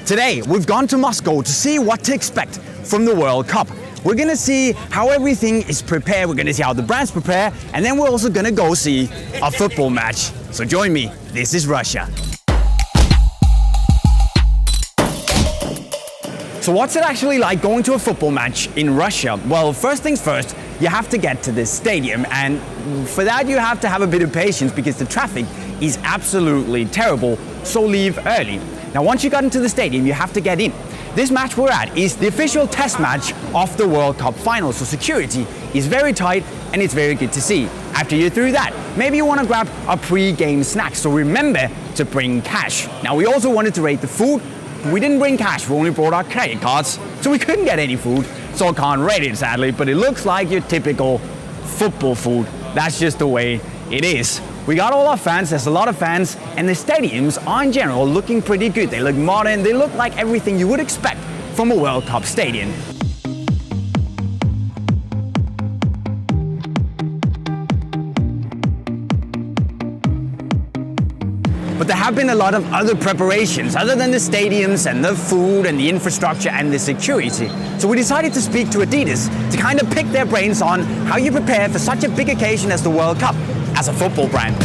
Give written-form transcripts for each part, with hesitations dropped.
Today, we've gone to Moscow to see what to expect from the World Cup. We're gonna see how everything is prepared, we're gonna see how the brands prepare, and then we're also gonna go see a football match. So join me, this is Russia. So what's it actually like going to a football match in Russia? Well, first things first, you have to get to this stadium, and for that you have to have a bit of patience because the traffic is absolutely terrible, so leave early. Now once you got into the stadium, you have to get in. This match we're at is the official test match of the World Cup final, so security is very tight and it's very good to see. After you're through that, maybe you want to grab a pre-game snack, so remember to bring cash. Now we also wanted to rate the food, but we didn't bring cash, we only brought our credit cards, so we couldn't get any food, so I can't rate it sadly, but it looks like your typical football food. That's just the way it is. We got all our fans, there's a lot of fans, and the stadiums are in general looking pretty good. They look modern, they look like everything you would expect from a World Cup stadium. But there have been a lot of other preparations other than the stadiums and the food and the infrastructure and the security. So we decided to speak to Adidas to kind of pick their brains on how you prepare for such a big occasion as the World Cup as a football brand.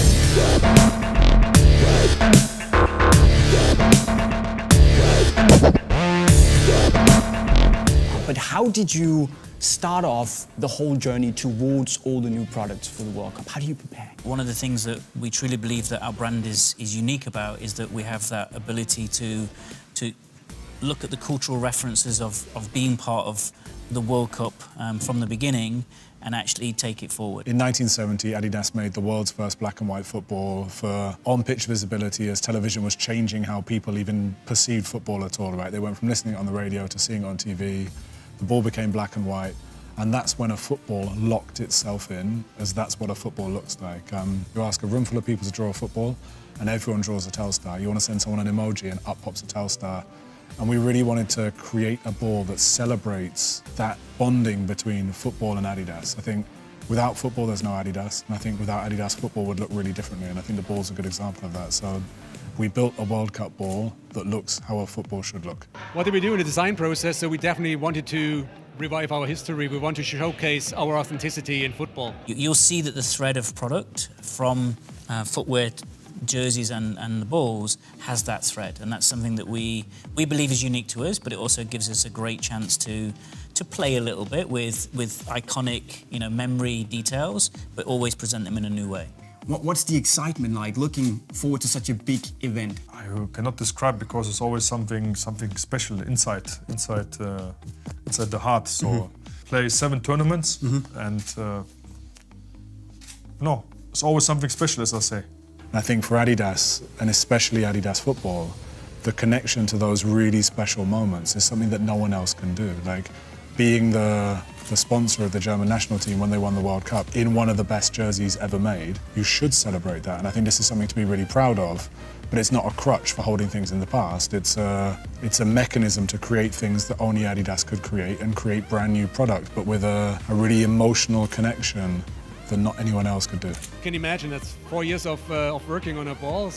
But how did you start off the whole journey towards all the new products for the World Cup? How do you prepare? One of the things that we truly believe that our brand is unique about is that we have that ability to look at the cultural references of being part of the World Cup from the beginning and actually take it forward. In 1970, Adidas made the world's first black and white football for on-pitch visibility as television was changing how people even perceived football at all, right? They went from listening on the radio to seeing it on TV. The ball became black and white, and that's when a football locked itself in, as that's what a football looks like. You ask a room full of people to draw a football, and everyone draws a Telstar. You want to send someone an emoji, and up pops a Telstar. And we really wanted to create a ball that celebrates that bonding between football and Adidas. I think without football, there's no Adidas, and I think without Adidas, football would look really differently, and I think the ball's a good example of that. So we built a World Cup ball that looks how a football should look. What did we do in the design process? So we definitely wanted to revive our history. We want to showcase our authenticity in football. You'll see that the thread of product from footwear, jerseys and the balls has that thread, and that's something that we believe is unique to us, but it also gives us a great chance to play a little bit with iconic, memory details, but always present them in a new way. What's the excitement like looking forward to such a big event? I cannot describe because it's always something special inside the heart. So play 7 tournaments and no, it's always something special, as I say. I think for Adidas, and especially Adidas football, the connection to those really special moments is something that no one else can do. Like being the sponsor of the German national team when they won the World Cup in one of the best jerseys ever made, you should celebrate that. And I think this is something to be really proud of, but it's not a crutch for holding things in the past. It's a mechanism to create things that only Adidas could create and create brand new product, but with a really emotional connection that not anyone else could do. You can imagine that's 4 years of working on a ball,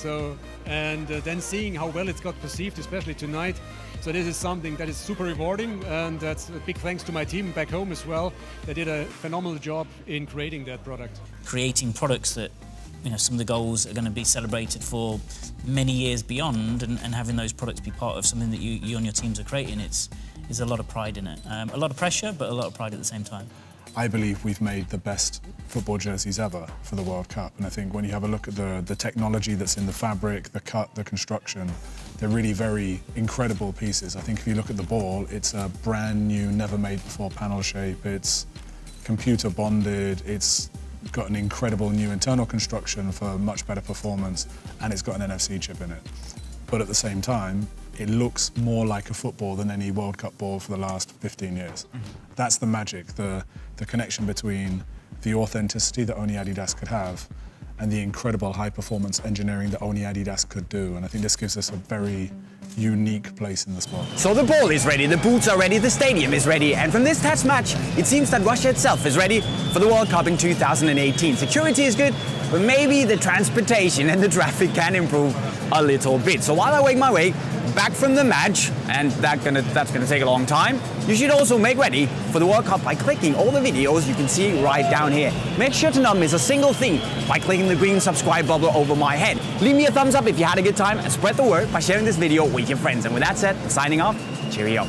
and then seeing how well it's got perceived, especially tonight. So this is something that is super rewarding, and that's a big thanks to my team back home as well. They did a phenomenal job in creating that product. Creating products that, some of the goals are going to be celebrated for many years beyond, and having those products be part of something that you and your teams are creating, there's a lot of pride in it. A lot of pressure, but a lot of pride at the same time. I believe we've made the best football jerseys ever for the World Cup. And I think when you have a look at the technology that's in the fabric, the cut, the construction, they're really very incredible pieces. I think if you look at the ball, it's a brand new, never made before panel shape. It's computer bonded, it's got an incredible new internal construction for much better performance, and it's got an NFC chip in it. But at the same time, it looks more like a football than any World Cup ball for the last 15 years. That's the magic, the connection between the authenticity that only Adidas could have and the incredible high-performance engineering that only Adidas could do. And I think this gives us a very unique place in the sport. So the ball is ready, the boots are ready, the stadium is ready, and from this test match, it seems that Russia itself is ready for the World Cup in 2018. Security is good, but maybe the transportation and the traffic can improve a little bit. So while I make my way back from the match, and that's gonna take a long time, you should also make ready for the World Cup by clicking all the videos you can see right down here. Make sure to not miss a single thing by clicking the green subscribe bubble over my head. Leave me a thumbs up if you had a good time, and spread the word by sharing this video with your friends. And with that said, signing off, cheerio.